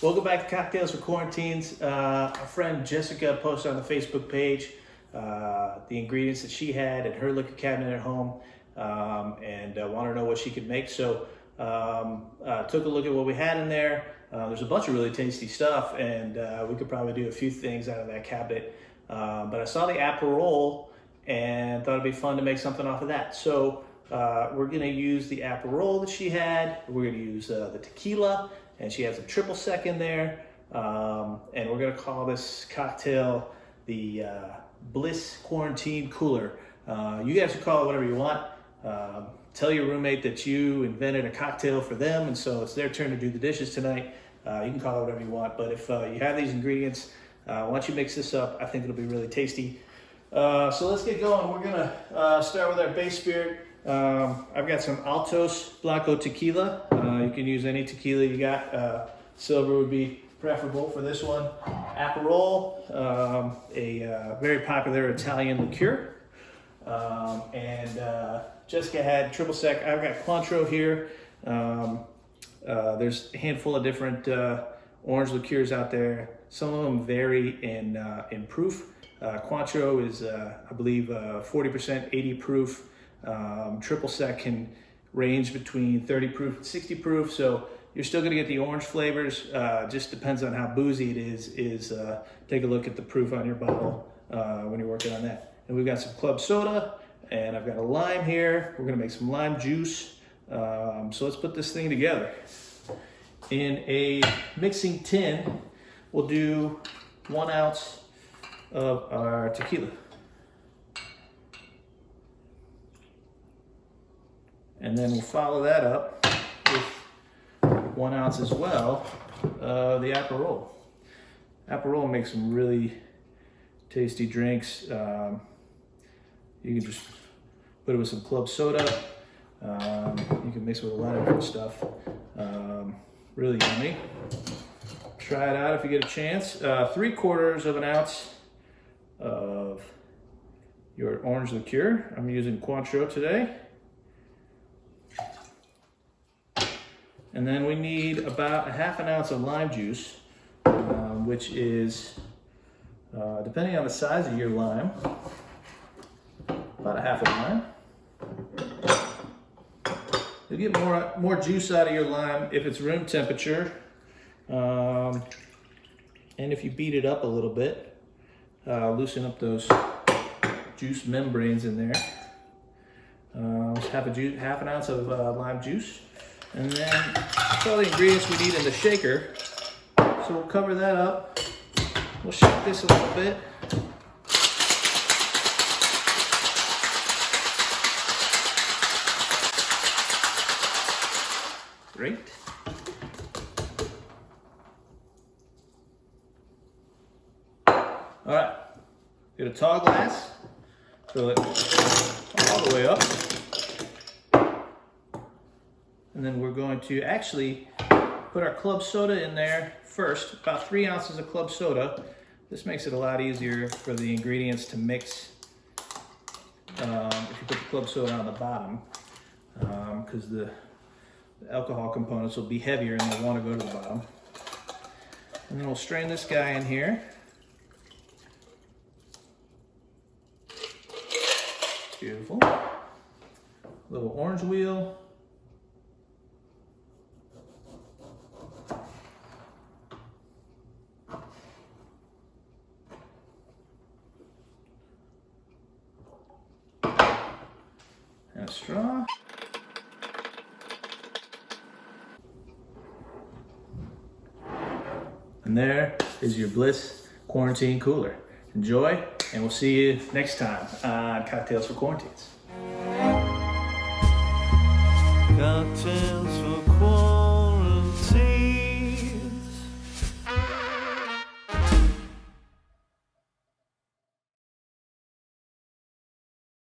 Welcome back to Cocktails for Quarantines. Our friend Jessica posted on the Facebook page the ingredients that she had in her liquor cabinet at home and wanted to know what she could make. So took a look at what we had in there. There's a bunch of really tasty stuff, and we could probably do a few things out of that cabinet. But I saw the Aperol and thought it'd be fun to make something off of that. So we're gonna use the Aperol that she had. We're gonna use the tequila, and she has a triple sec in there. And we're gonna call this cocktail the Bliss Quarantine Cooler. You guys can call it whatever you want. Tell your roommate that you invented a cocktail for them, and so it's their turn to do the dishes tonight. You can call it whatever you want, but if you have these ingredients, once you mix this up, I think it'll be really tasty. So let's get going. We're gonna start with our base spirit. I've got some Altos Blanco tequila. You can use any tequila you got. Silver would be preferable for this one. Aperol, a very popular Italian liqueur. And Jessica had triple sec. I've got Cointreau here. There's a handful of different orange liqueurs out there. Some of them vary in proof. Cointreau is, I believe, 40%, 80 proof. Triple sec can range between 30 proof and 60 proof. So you're still going to get the orange flavors. Just depends on how boozy it is. Take a look at the proof on your bottle when you're working on that. And we've got some club soda, and I've got a lime here. We're going to make some lime juice. So let's put this thing together. In a mixing tin, we'll do 1 ounce of our tequila. And then we'll follow that up with 1 ounce as well of the Aperol. Aperol makes some really tasty drinks. You can just put it with some club soda. You can mix it with a lot of different stuff. Really yummy. Try it out if you get a chance. 3/4 of an ounce of your orange liqueur. I'm using Cointreau today. And then we need about a 1/2 ounce of lime juice, which is, depending on the size of your lime, about a 1/2 lime. You'll get more juice out of your lime if it's room temperature, and if you beat it up a little bit, loosen up those juice membranes in there. Half an ounce of lime juice. And then that's all the ingredients we need in the shaker. So we'll cover that up. We'll shake this a little bit. Great. All right, get a tall glass, fill it all the way up. And then we're going to actually put our club soda in there first, about 3 ounces of club soda. This makes it a lot easier for the ingredients to mix if you put the club soda on the bottom, because the alcohol components will be heavier and they'll want to go to the bottom. And then we'll strain this guy in here. Beautiful. Little orange wheel. And a straw. And there is your Bliss Quarantine Cooler. Enjoy, and we'll see you next time on Cocktails for Quarantines. Cocktails for Quarantines.